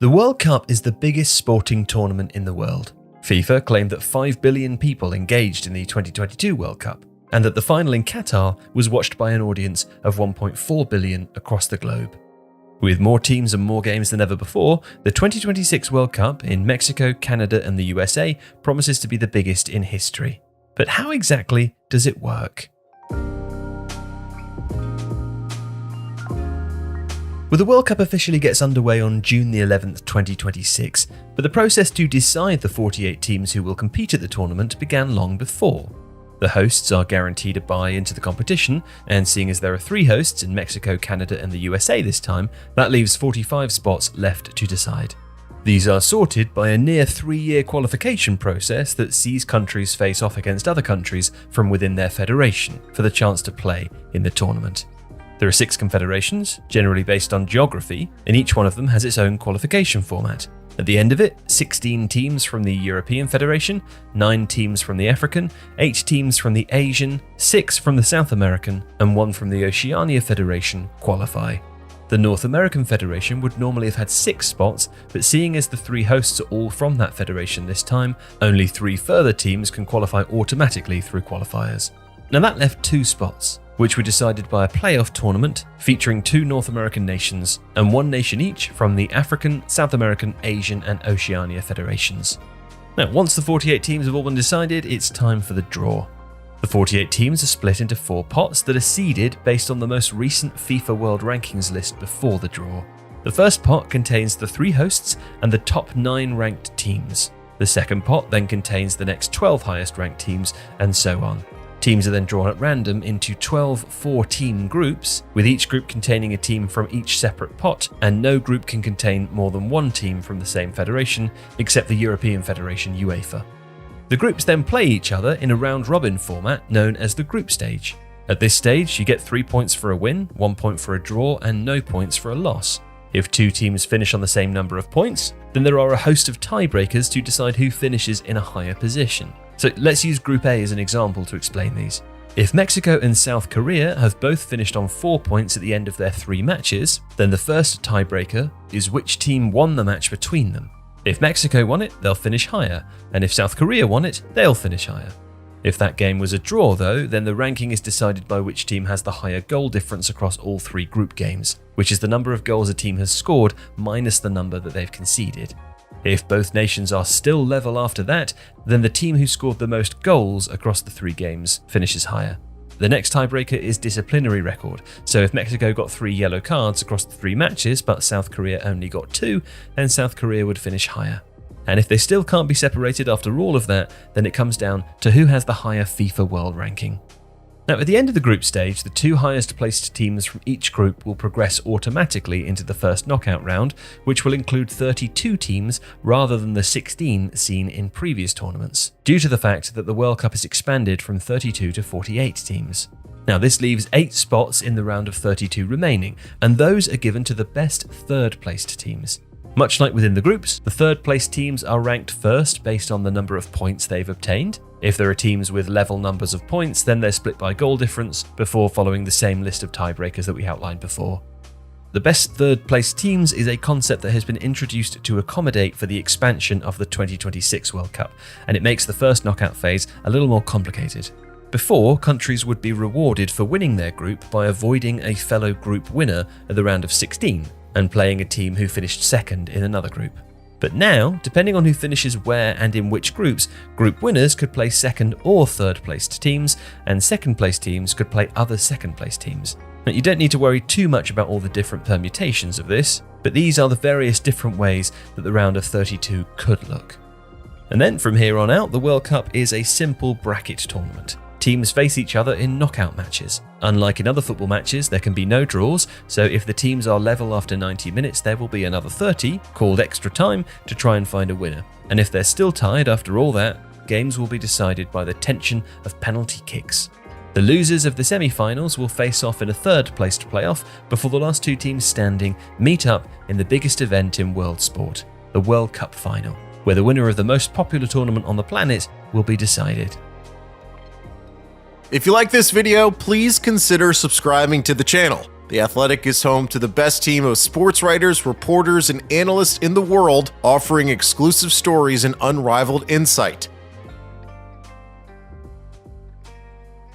The World Cup is the biggest sporting tournament in the world. FIFA claimed that 5 billion people engaged in the 2022 World Cup, and that the final in Qatar was watched by an audience of 1.4 billion across the globe. With more teams and more games than ever before, the 2026 World Cup in Mexico, Canada, and the USA promises to be the biggest in history. But how exactly does it work? Well, the World Cup officially gets underway on June the 11th, 2026, but the process to decide the 48 teams who will compete at the tournament began long before. The hosts are guaranteed a bye into the competition, and seeing as there are 3 hosts in Mexico, Canada, and the USA this time, that leaves 45 spots left to decide. These are sorted by a near 3-year qualification process that sees countries face off against other countries from within their federation for the chance to play in the tournament. There are 6 confederations, generally based on geography, and each one of them has its own qualification format. At the end of it, 16 teams from the European Federation, 9 teams from the African, 8 teams from the Asian, 6 from the South American, and 1 from the Oceania Federation qualify. The North American Federation would normally have had 6 spots, but seeing as the 3 hosts are all from that federation this time, only 3 further teams can qualify automatically through qualifiers. Now that left 2 spots, which were decided by a playoff tournament featuring 2 North American nations and 1 nation each from the African, South American, Asian, and Oceania federations. Now, once the 48 teams have all been decided, it's time for the draw. The 48 teams are split into 4 pots that are seeded based on the most recent FIFA World Rankings list before the draw. The first pot contains the 3 hosts and the top 9 ranked teams. The second pot then contains the next 12 highest ranked teams, and so on. Teams are then drawn at random into 12 4-team groups, with each group containing a team from each separate pot, and no group can contain more than 1 team from the same federation, except the European Federation UEFA. The groups then play each other in a round-robin format known as the group stage. At this stage, you get 3 points for a win, 1 point for a draw, and no points for a loss. If 2 teams finish on the same number of points, then there are a host of tiebreakers to decide who finishes in a higher position. So let's use Group A as an example to explain these. If Mexico and South Korea have both finished on 4 points at the end of their 3 matches, then the first tiebreaker is which team won the match between them. If Mexico won it, they'll finish higher, and if South Korea won it, they'll finish higher. If that game was a draw though, then the ranking is decided by which team has the higher goal difference across all 3 group games, which is the number of goals a team has scored minus the number that they've conceded. If both nations are still level after that, then the team who scored the most goals across the 3 games finishes higher. The next tiebreaker is disciplinary record, so if Mexico got 3 yellow cards across the 3 matches but South Korea only got 2, then South Korea would finish higher. And if they still can't be separated after all of that, then it comes down to who has the higher FIFA World Ranking. Now, at the end of the group stage, the 2 highest placed teams from each group will progress automatically into the first knockout round, which will include 32 teams rather than the 16 seen in previous tournaments, due to the fact that the World Cup is expanded from 32 to 48 teams. Now, this leaves 8 spots in the round of 32 remaining, and those are given to the best third-placed teams. Much like within the groups, the third-placed teams are ranked first based on the number of points they've obtained. If there are teams with level numbers of points, then they're split by goal difference before following the same list of tiebreakers that we outlined before. The best third-placed teams is a concept that has been introduced to accommodate for the expansion of the 2026 World Cup, and it makes the first knockout phase a little more complicated. Before, countries would be rewarded for winning their group by avoiding a fellow group winner at the round of 16 and playing a team who finished second in another group. But now, depending on who finishes where and in which groups, group winners could play second or third placed teams, and second placed teams could play other second placed teams. Now, you don't need to worry too much about all the different permutations of this, but these are the various different ways that the round of 32 could look. And then from here on out, the World Cup is a simple bracket tournament. Teams face each other in knockout matches. Unlike in other football matches, there can be no draws, so if the teams are level after 90 minutes, there will be another 30, called extra time, to try and find a winner. And if they're still tied after all that, games will be decided by the tension of penalty kicks. The losers of the semi-finals will face off in a third-placed playoff before the last 2 teams standing meet up in the biggest event in world sport, the World Cup final, where the winner of the most popular tournament on the planet will be decided. If you like this video, please consider subscribing to the channel. The Athletic is home to the best team of sports writers, reporters, and analysts in the world, offering exclusive stories and unrivaled insight.